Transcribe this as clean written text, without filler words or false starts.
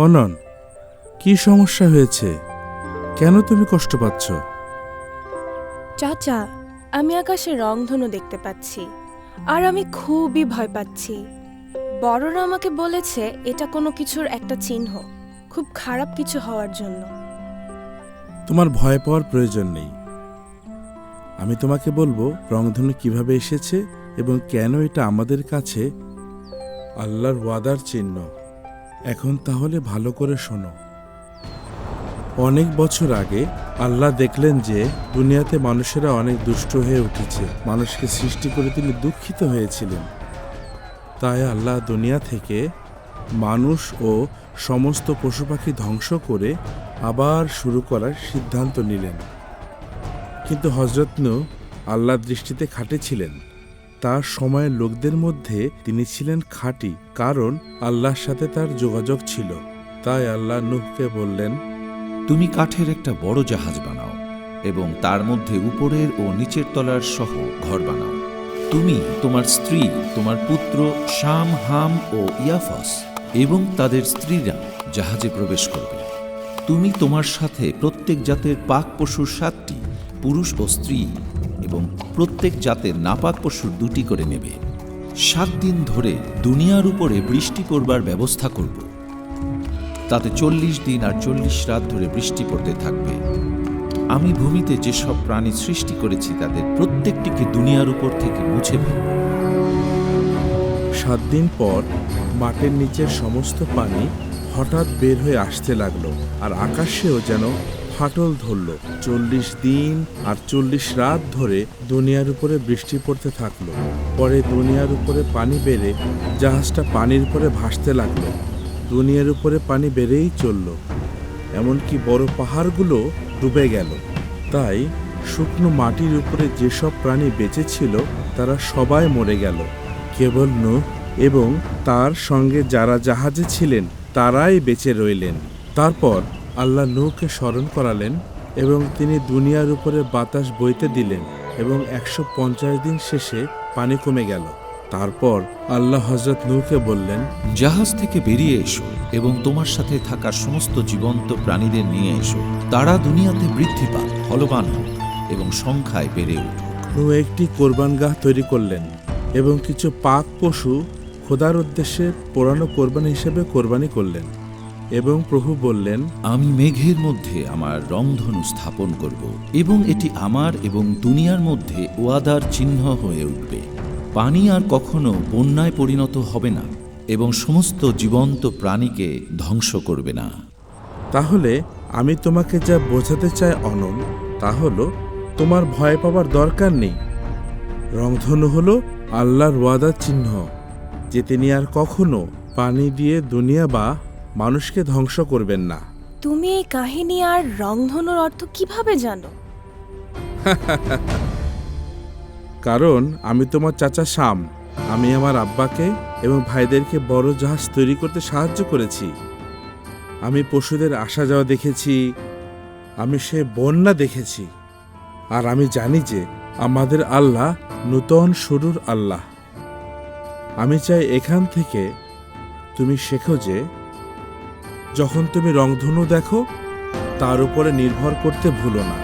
অনন, কি সমস্যা হয়েছে? কেন তুমি কষ্ট পাচ্ছ? চাচা, আমি আকাশে রংধনু দেখতে পাচ্ছি, আর আমি খুবই ভয় পাচ্ছি। বড়রা আমাকে বলেছে এটা কোনো কিছুর একটা চিহ্ন, খুব খারাপ কিছু হওয়ার জন্য। তোমার ভয় পাওয়ার প্রয়োজন নেই। আমি তোমাকে বলবো রংধনু কিভাবে এসেছে এবং কেন এটা আমাদের কাছে আল্লাহর ওয়াদার চিহ্ন। এখন তাহলে ভালো করে শোনো। অনেক বছর আগে আল্লাহ দেখলেন যে দুনিয়াতে মানুষেরা অনেক দুষ্ট হয়ে উঠেছে। মানুষকে সৃষ্টি করে তিনি দুঃখিত হয়েছিলেন। তাই আল্লাহ দুনিয়া থেকে মানুষ ও সমস্ত পশু পাখি ধ্বংস করে আবার শুরু করার সিদ্ধান্ত নিলেন। কিন্তু হযরত নূহ আল্লাহর দৃষ্টিতে খাঁটি ছিলেন। তার সময়ের লোকদের মধ্যে তিনি ছিলেন খাঁটি, কারণ আল্লাহর সাথে তার যোগাযোগ ছিল। তাই আল্লাহ নূহকে বললেন, তুমি কাঠের একটা বড় জাহাজ বানাও এবং তার মধ্যে উপরের ও নিচের তলার সহ ঘর বানাও। তুমি, তোমার স্ত্রী, তোমার পুত্র শাম, হাম ও ইয়াফস এবং তাদের স্ত্রীরা জাহাজে প্রবেশ করবে। তুমি তোমার সাথে প্রত্যেক জাতের পাক পশুর 7টি, পুরুষ ও স্ত্রী, এবং প্রত্যেক জাতের নাপাক পশুর 2টি করে নেবে। 7 দিন ধরে দুনিয়ার উপরে বৃষ্টি পড়বার ব্যবস্থা করব। তাতে 40 দিন আর 40 রাত ধরে বৃষ্টি পড়তে থাকবে। আমি ভূমিতে যেসব প্রাণী সৃষ্টি করেছি তাদের প্রত্যেকটিকে দুনিয়ার উপর থেকে মুছে ফেলব। 7 দিন পর মাটির নিচের সমস্ত পানি হঠাৎ বের হয়ে আসতে লাগলো, আর আকাশেও যেন ফাটল ধরল। 40 দিন আর 40 রাত ধরে দুনিয়ার উপরে বৃষ্টি পড়তে থাকলো। পরে দুনিয়ার উপরে পানি বেড়ে জাহাজটা পানির উপরে ভাসতে লাগলো। দুনিয়ার উপরে পানি বেড়েই চলল, এমনকি বড় পাহাড়গুলো ডুবে গেল। তাই শুকনো মাটির উপরে যেসব প্রাণী বেঁচে ছিল তারা সবাই মরে গেল। কেবল নূহ এবং তার সঙ্গে যারা জাহাজে ছিলেন তারাই বেঁচে রইলেন। তারপর আল্লাহ নূহকে স্মরণ করালেন এবং তিনি দুনিয়ার উপরে বাতাস বইতে দিলেন এবং 150 দিন শেষে পানি কমে গেল। তারপর আল্লাহ হযরত নূহকে বললেন, জাহাজ থেকে বেরিয়ে এসো এবং তোমার সাথে থাকা সমস্ত জীবন্ত প্রাণীদের নিয়ে এসো। তারা দুনিয়াতে বৃদ্ধি পাক, ফলবান হোক এবং সংখ্যায় বেড়ে উঠুক। নূহ একটি কোরবানগাহ তৈরি করলেন এবং কিছু পাক পশু খোদার উদ্দেশ্যে পোড়ানো কোরবানি হিসেবে কোরবানি করলেন। এবং প্রভু বললেন, আমি মেঘের মধ্যে আমার রংধনু স্থাপন করব এবং এটি আমার এবং দুনিয়ার মধ্যে ওয়াদার চিহ্ন হয়ে উঠবে। পানি আর কখনো বন্যায় পরিণত হবে না এবং সমস্ত জীবন্ত প্রাণীকে ধ্বংস করবে না। তাহলে আমি তোমাকে যা বোঝাতে চাই অনন, তা হলো তোমার ভয় পাবার দরকার নেই। রংধনু হলো আল্লাহর ওয়াদার চিহ্ন যে তিনি আর কখনো পানি দিয়ে দুনিয়া বা মানুষকে ধ্বংস করবেন না। তুমি এই কাহিনী আর রংধনুর অর্থ কিভাবে জানো? কারণ আমি তোমার চাচা শাম। আমি আমার আব্বাকে এবং ভাইদেরকে বড় জাহাজ তৈরি করতে সাহায্য করেছি। আমি পশুদের আসা যাওয়া দেখেছি, আমি সে বন্যা দেখেছি, আর আমি জানি যে আমাদের আল্লাহ নূতন শুরুর আল্লাহ। আমি চাই এখান থেকে তুমি শেখো যে যখন তুমি রংধনু দেখো তার উপরে নির্ভর করতে ভুলো না।